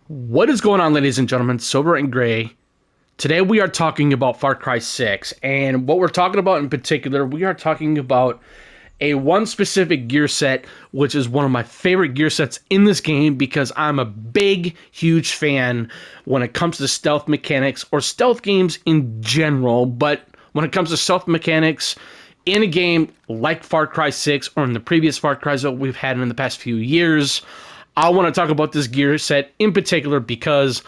What is going on, ladies and gentlemen? Sober and Gray. Today we are talking about Far Cry 6, and what we're talking about in particular, we are talking about a one specific gear set, which is one of my favorite gear sets in this game because I'm a big, huge fan when it comes to stealth mechanics or stealth games in general, but when it comes to stealth mechanics in a game like Far Cry 6 or in the previous Far Cry's that we've had in the past few years, I want to talk about this gear set in particular because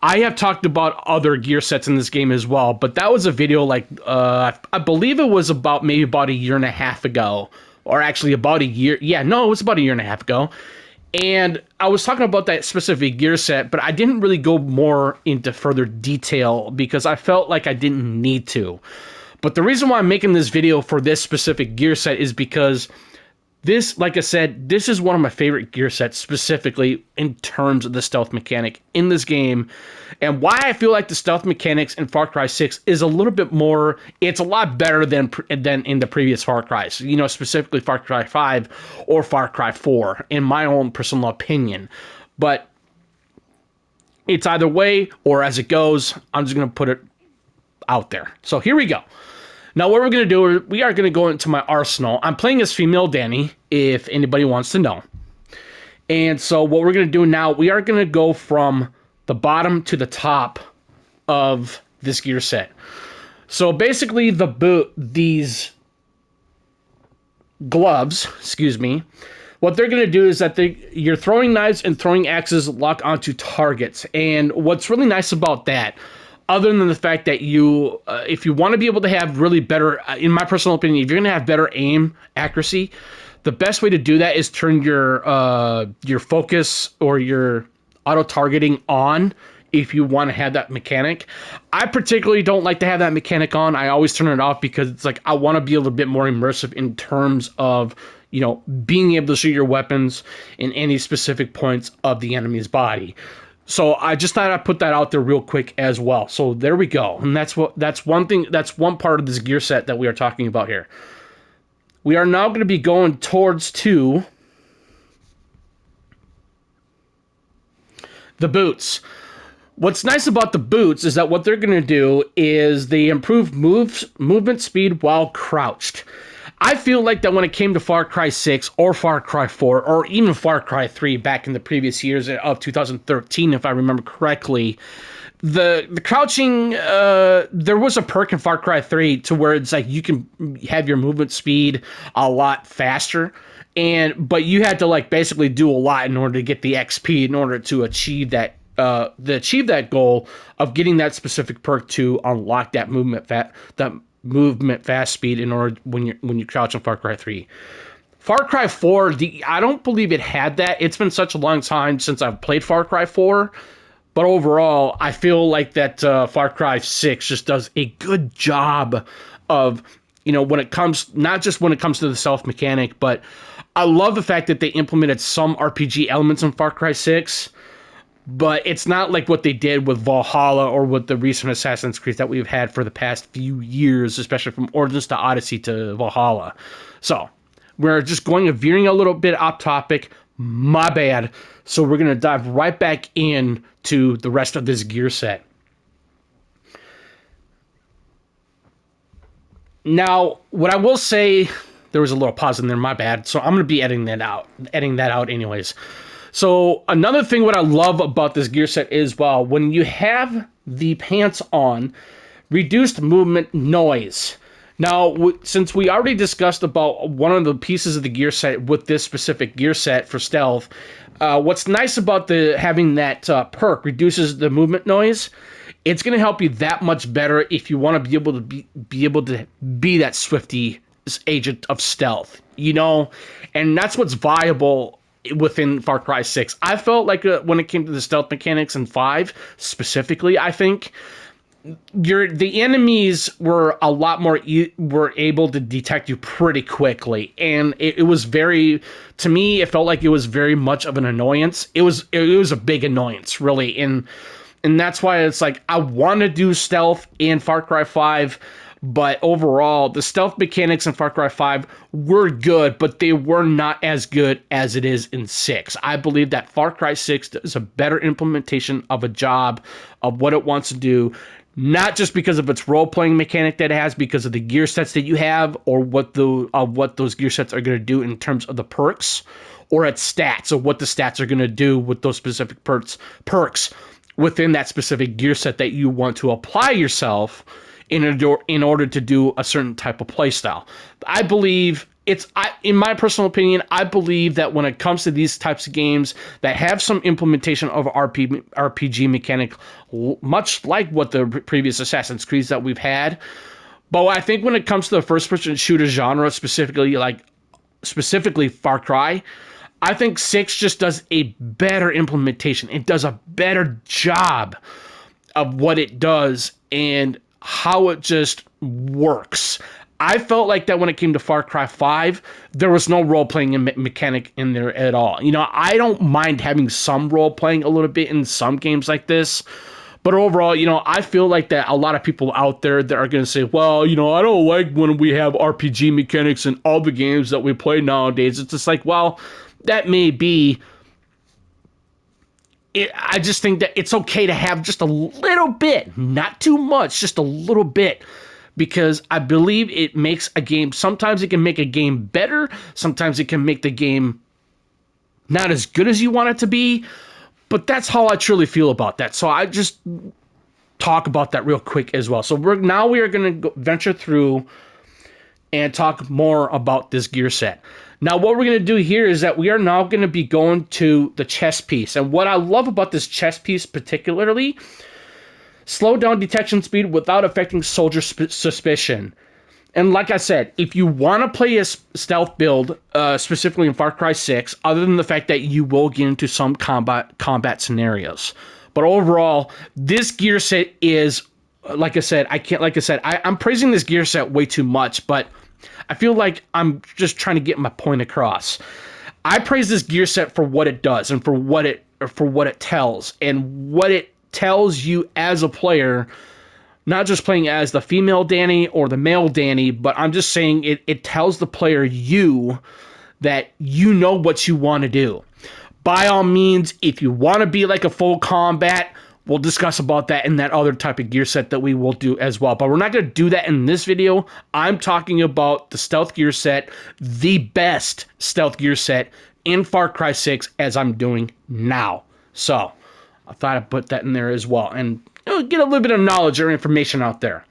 I have talked about other gear sets in this game as well, but that was a video like, I believe it was maybe about a year and a half ago, or actually about a year. Yeah, no, it was about a year and a half ago. And I was talking about that specific gear set, but I didn't really go more into further detail because I felt like I didn't need to. But the reason why I'm making this video for this specific gear set is because this, like I said, this is one of my favorite gear sets, specifically in terms of the stealth mechanic in this game, and why I feel like the stealth mechanics in Far Cry 6 is a little bit more, it's a lot better than in the previous Far Crys, you know, specifically Far Cry 5 or Far Cry 4, in my own personal opinion. But it's either way, or as it goes, I'm just going to put it out there. So here we go. Now, what we're going to do, we are going to go into my arsenal. I'm playing as female Danny, if anybody wants to know. And so what we're going to do now, we are going to go from the bottom to the top of this gear set. So basically, these gloves, what they're going to do is that your throwing knives and throwing axes lock onto targets. And what's really nice about that, other than the fact that you, if you want to be able to have really better, in my personal opinion, if you're going to have better aim accuracy, the best way to do that is turn your focus or your auto targeting on if you want to have that mechanic. I particularly don't like to have that mechanic on. I always turn it off because it's like I want to be a little bit more immersive in terms of, you know, being able to shoot your weapons in any specific points of the enemy's body. So I just thought I'd put that out there real quick as well. So there we go. And that's one part of this gear set that we are talking about here. We are now going to be going towards to the boots. What's nice about the boots is that what they're going to do is they improve movement speed while crouched. I feel like that when it came to Far Cry 6 or Far Cry 4 or even Far Cry 3 back in the previous years of 2013, if I remember correctly, the crouching, there was a perk in Far Cry 3 to where it's like you can have your movement speed a lot faster, but you had to like basically do a lot in order to get the XP in order to achieve that goal of getting that specific perk to unlock that movement fast speed in order when you crouch in Far Cry 3. Far Cry 4, I don't believe it had that. It's been such a long time since I've played Far Cry 4, but overall, I feel like that Far Cry 6 just does a good job of, you know, when it comes, not just when it comes to the stealth mechanic, but I love the fact that they implemented some RPG elements in Far Cry 6, but it's not like what they did with Valhalla or with the recent Assassin's Creed that we've had for the past few years, especially from Origins to Odyssey to Valhalla. So we're just veering a little bit off topic. My bad. So we're going to dive right back in to the rest of this gear set. Now, what I will say, there was a little pause in there, my bad. So I'm going to be editing that out anyways. So another thing what I love about this gear set is, well, when you have the pants on, reduced movement noise. Now, since we already discussed about one of the pieces of the gear set with this specific gear set for stealth, what's nice about having that perk reduces the movement noise. It's going to help you that much better if you want to be able to be that Swifty agent of stealth, you know, and that's what's viable within Far Cry 6. I felt like when it came to the stealth mechanics in 5 specifically, I think the enemies were a lot more were able to detect you pretty quickly, and it was very, to me, it felt like it was very much of an annoyance. It was a big annoyance, really, and that's why it's like I want to do stealth in Far Cry 5, But overall, the stealth mechanics in Far Cry 5 were good, but they were not as good as it is in 6. I believe that Far Cry 6 is a better implementation of a job of what it wants to do, not just because of its role-playing mechanic that it has, because of the gear sets that you have, or what those gear sets are going to do in terms of the perks, or its stats, or what the stats are going to do with those specific perks within that specific gear set that you want to apply yourself in order to do a certain type of playstyle. I believe in my personal opinion, I believe that when it comes to these types of games that have some implementation of RPG mechanic, much like what the previous Assassin's Creeds that we've had, but I think when it comes to the first-person shooter genre, specifically Far Cry, I think 6 just does a better implementation. It does a better job of what it does and how it just works. I felt like that when it came to Far Cry 5, there was no role-playing mechanic in there at all. You know, I don't mind having some role-playing a little bit in some games like this, but overall, you know, I feel like that a lot of people out there that are going to say, well, you know, I don't like when we have RPG mechanics in all the games that we play nowadays. It's just like, well, that may be. I just think that it's okay to have just a little bit, not too much, just a little bit, because I believe it makes a game, sometimes it can make a game better, sometimes it can make the game not as good as you want it to be, but that's how I truly feel about that. So I just talk about that real quick as well. So we are going to venture through and talk more about this gear set. Now, what we're going to do here is that we are now going to be going to the chest piece. And what I love about this chest piece particularly, slow down detection speed without affecting soldier suspicion. And like I said, if you want to play a stealth build, specifically in Far Cry 6, other than the fact that you will get into some combat scenarios. But overall, this gear set is, I'm praising this gear set way too much, but I feel like I'm just trying to get my point across. I praise this gear set for what it does and for what it tells, and what it tells you as a player, not just playing as the female Danny or the male Danny, but I'm just saying it tells the player that you know what you want to do. By all means, if you want to be like a full combat, we'll discuss about that in that other type of gear set that we will do as well. But we're not going to do that in this video. I'm talking about the stealth gear set, the best stealth gear set in Far Cry 6 as I'm doing now. So I thought I'd put that in there as well and get a little bit of knowledge or information out there.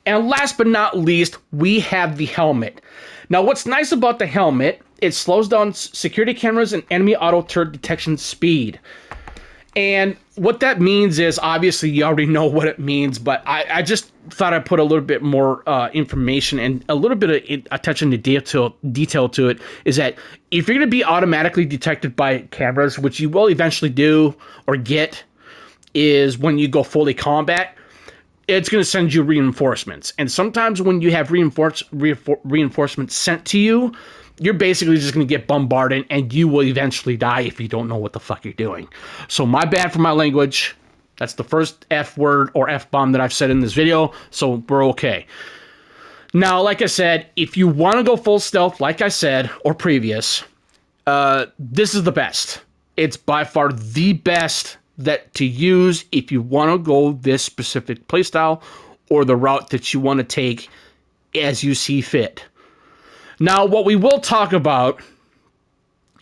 And last but not least, we have the helmet. Now, what's nice about the helmet, it slows down security cameras and enemy auto turret detection speed. And what that means is, obviously, you already know what it means, but I just thought I'd put a little bit more information and a little bit of attention to detail to it, is that if you're going to be automatically detected by cameras, which you will eventually do or get, is when you go fully combat, it's going to send you reinforcements. And sometimes when you have reinforcements sent to you, you're basically just going to get bombarded and you will eventually die if you don't know what the fuck you're doing. So my bad for my language. That's the first F word or F-bomb that I've said in this video, so we're okay. Now, like I said, if you want to go full stealth, like I said, or previous, this is the best. It's by far the best that to use if you want to go this specific playstyle or the route that you want to take as you see fit. Now, what we will talk about,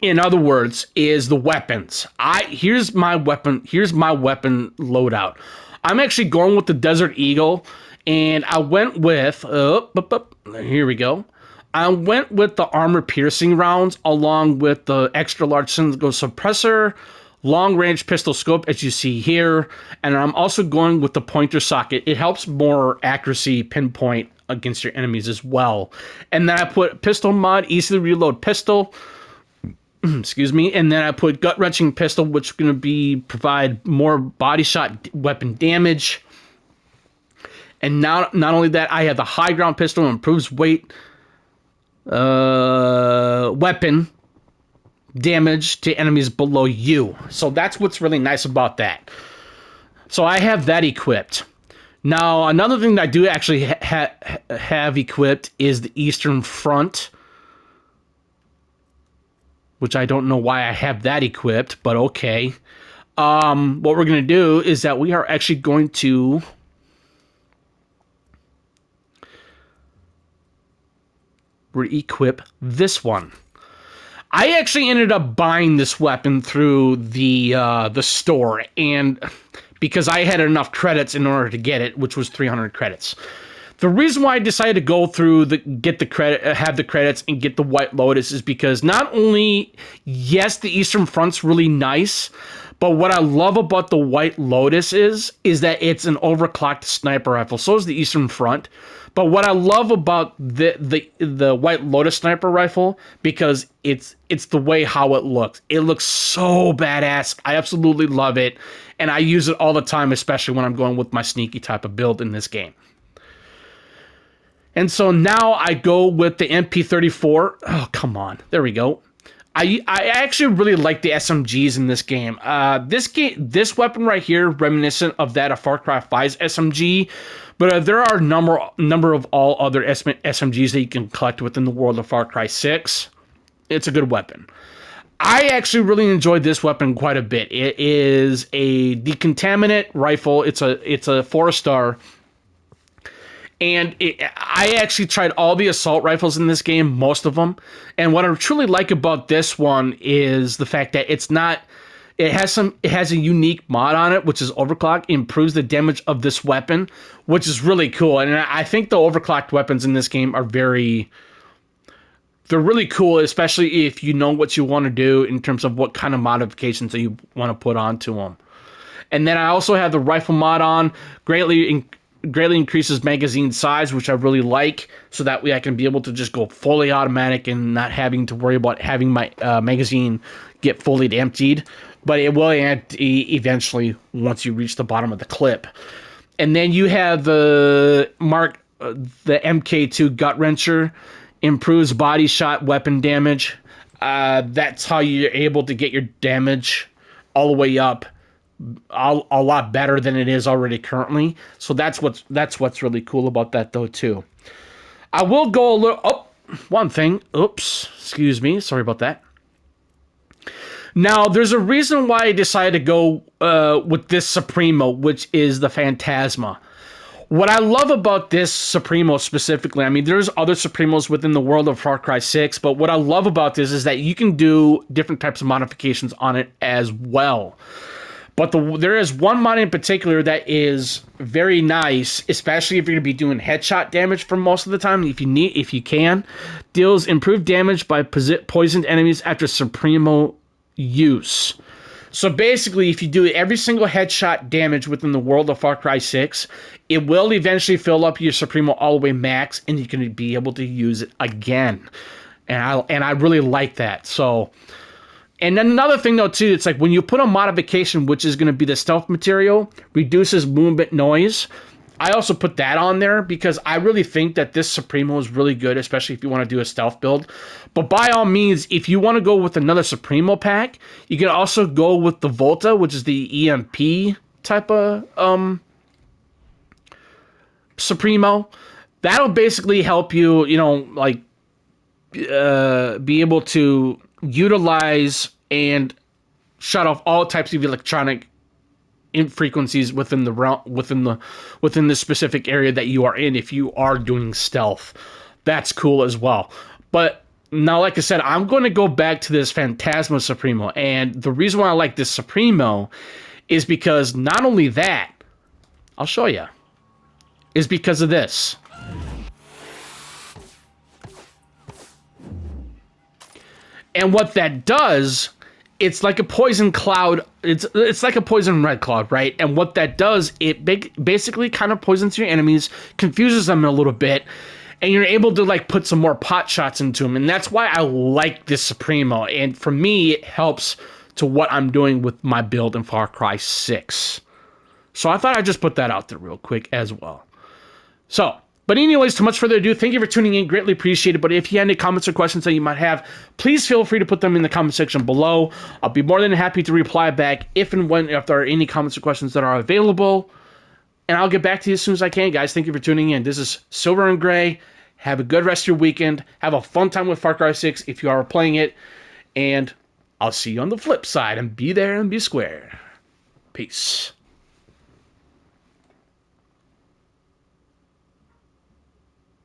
in other words, is the weapons. Here's my weapon loadout. I'm actually going with the Desert Eagle, and I went with here we go. I went with the armor piercing rounds along with the extra large single suppressor, long range pistol scope, as you see here, and I'm also going with the pointer socket. It helps more accuracy pinpoint against your enemies as well. And then I put pistol mod, easily reload pistol, excuse me, and then I put gut wrenching pistol, which is going to provide more body shot weapon damage. And now, not only that, I have the high ground pistol, improves weight weapon damage to enemies below you. So that's what's really nice about that. So I have that equipped. Now, another thing that I do actually have equipped is the Eastern Front, which I don't know why I have that equipped, but okay. What we're going to do is that we are actually going to re-equip this one. I actually ended up buying this weapon through the store, and because I had enough credits in order to get it, which was 300 credits. The reason why I decided to go through get the credit, have the credits, and get the White Lotus is because not only, yes, the Eastern Front's really nice, but what I love about the White Lotus is that it's an overclocked sniper rifle. So is the Eastern Front. But what I love about the White Lotus sniper rifle, because it's the way how it looks. It looks so badass. I absolutely love it, and I use it all the time, especially when I'm going with my sneaky type of build in this game. And so now I go with the MP34. Oh, come on. There we go. I actually really like the SMGs in this game. This weapon right here, reminiscent of that of Far Cry 5's SMG, but there are a number of all other SMGs that you can collect within the world of Far Cry 6. It's a good weapon. I actually really enjoyed this weapon quite a bit. It is a decontaminant rifle. It's a 4-star. And I actually tried all the assault rifles in this game, most of them. And what I truly like about this one is the fact that it has a unique mod on it, which is overclock. It improves the damage of this weapon, which is really cool. And I think the overclocked weapons in this game are they're really cool, especially if you know what you want to do in terms of what kind of modifications that you want to put onto them. And then I also have the rifle mod on, greatly increases magazine size, which I really like, so that way I can be able to just go fully automatic and not having to worry about having my magazine get fully emptied. But it will empty eventually once you reach the bottom of the clip. And then you have the MK2 Gut Wrencher, improves body shot weapon damage. That's how you're able to get your damage all the way up a lot better than it is already currently. So that's what's really cool about that though too. I will go a little one thing. Oops, excuse me. Sorry about that. Now, there's a reason why I decided to go with this Supremo, which is the Phantasma. What I love about this Supremo specifically, I mean, there's other Supremos within the world of Far Cry 6, but what I love about this is that you can do different types of modifications on it as well. But there is one mod in particular that is very nice, especially if you're going to be doing headshot damage for most of the time, if you can. Deals improved damage by poisoned enemies after Supremo use. So basically, if you do every single headshot damage within the world of Far Cry 6, it will eventually fill up your Supremo all the way max, and you can be able to use it again. And I really like that. So... And then another thing, though, too, it's like when you put a modification, which is going to be the stealth material, reduces movement noise. I also put that on there because I really think that this Supremo is really good, especially if you want to do a stealth build. But by all means, if you want to go with another Supremo pack, you can also go with the Volta, which is the EMP type of Supremo. That'll basically help you, be able to utilize and shut off all types of electronic frequencies within the realm, within the specific area that you are in. If you are doing stealth, that's cool as well. But now, like I said, I'm going to go back to this Phantasma Supremo, and the reason why I like this Supremo is because not only that, I'll show you, is because of this. And what that does, it's like a poison cloud. It's like a poison red cloud, right? And what that does, it basically kind of poisons your enemies, confuses them a little bit, and you're able to like put some more pot shots into them. And that's why I like this Supremo. And for me, it helps to what I'm doing with my build in Far Cry 6. So I thought I'd just put that out there real quick as well. So... But anyways, too much further ado, thank you for tuning in. Greatly appreciated. But if you have any comments or questions that you might have, please feel free to put them in the comment section below. I'll be more than happy to reply back if there are any comments or questions that are available. And I'll get back to you as soon as I can, guys. Thank you for tuning in. This is Silver and Gray. Have a good rest of your weekend. Have a fun time with Far Cry 6 if you are playing it. And I'll see you on the flip side. And be there and be square. Peace.